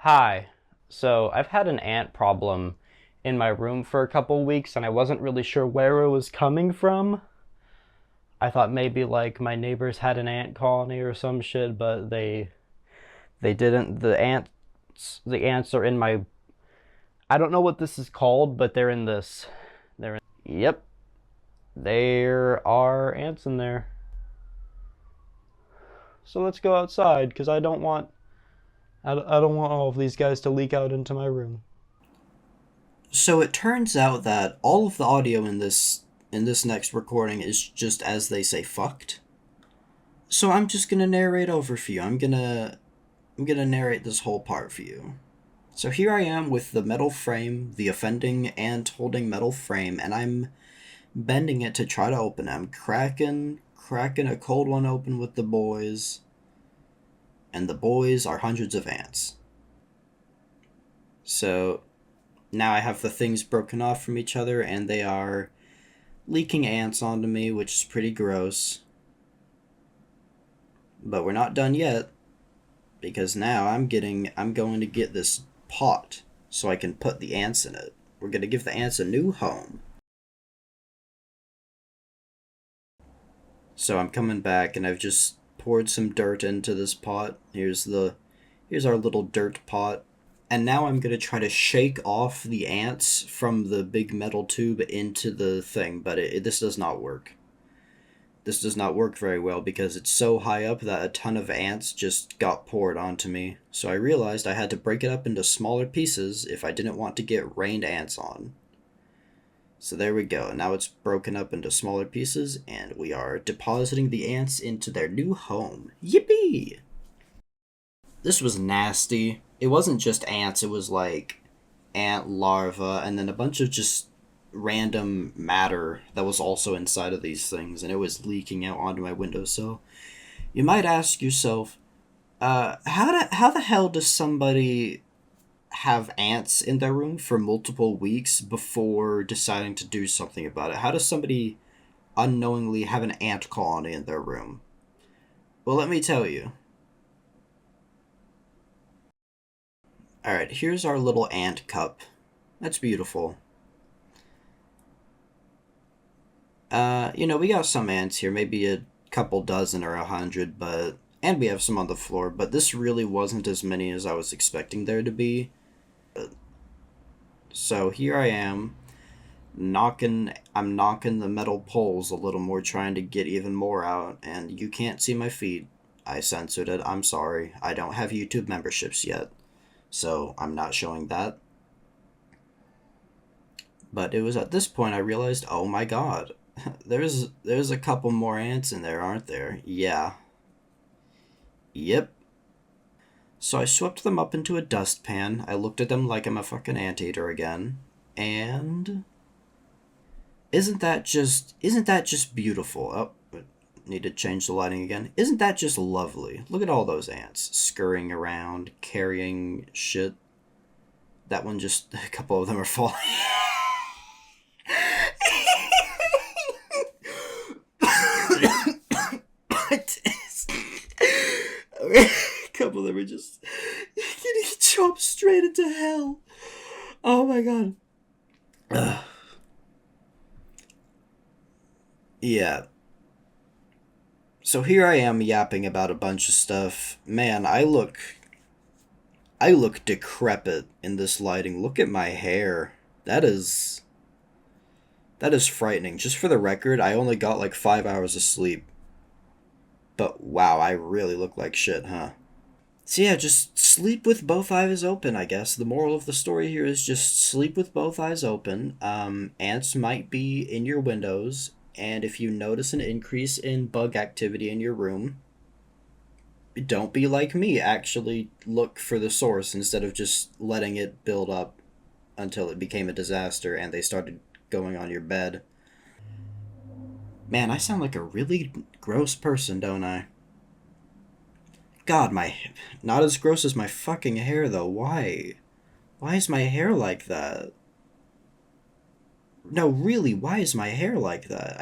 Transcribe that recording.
Hi. So I've had an ant problem in my room for a couple weeks and I wasn't really sure where it was coming from. I thought maybe like my neighbors had an ant colony or some shit, but they didn't. The ants are in my I don't know what this is called, but they're in this. Yep. There are ants in there. So let's go outside cuz I don't want all of these guys to leak out into my room. So it turns out that all of the audio in this next recording is just as they say fucked. So I'm just gonna narrate over for you. I'm gonna narrate this whole part for you. So here I am with the metal frame, the offending and holding metal frame, and I'm bending it to try to open it. I'm cracking a cold one open with the boys, and the boys are hundreds of ants. So now I have the things broken off from each other, and they are leaking ants onto me, which is pretty gross. But we're not done yet because now I'm going to get this pot so I can put the ants in it. We're going to give the ants a new home. So I'm coming back and I've just poured some dirt into this pot. Here's our little dirt pot. And now I'm going to try to shake off the ants from the big metal tube into the thing, but this does not work. This does not work very well because it's so high up that a ton of ants just got poured onto me. So I realized I had to break it up into smaller pieces if I didn't want to get rained ants on. So there we go. Now it's broken up into smaller pieces, and we are depositing the ants into their new home. Yippee! This was nasty. It wasn't just ants, it was like ant larvae and then a bunch of just random matter that was also inside of these things, and it was leaking out onto my windowsill. You might ask yourself, how the hell does somebody have ants in their room for multiple weeks before deciding to do something about it? How does somebody unknowingly have an ant colony in their room? Well, let me tell you. Alright, here's our little ant cup. That's beautiful. We got some ants here, maybe a couple dozen or 100, and we have some on the floor, but this really wasn't as many as I was expecting there to be. So here I am, I'm knocking the metal poles a little more, trying to get even more out, and you can't see my feet. I censored it, I'm sorry. I don't have YouTube memberships yet, so I'm not showing that. But it was at this point I realized, oh my god, there's a couple more ants in there, aren't there? Yeah. Yep. So I swept them up into a dustpan. I looked at them like I'm a fucking anteater again. And isn't that just beautiful? Oh, need to change the lighting again. Isn't that just lovely? Look at all those ants scurrying around, carrying shit. That one just a couple of them are falling. A couple of them are just getting chopped straight into hell. Oh my god. Ugh. Yeah. So here I am yapping about a bunch of stuff. Man, I look decrepit in this lighting. Look at my hair. That is that is frightening. Just for the record, I only got like 5 hours of sleep. But wow, I really look like shit, huh? So yeah, just sleep with both eyes open, I guess. The moral of the story here is just sleep with both eyes open. Ants might be in your windows, and if you notice an increase in bug activity in your room, don't be like me. Actually look for the source instead of just letting it build up until it became a disaster and they started going on your bed. Man, I sound like a really gross person, don't I? God, my not as gross as my fucking hair though. Why? Why is my hair like that? No, really, why is my hair like that?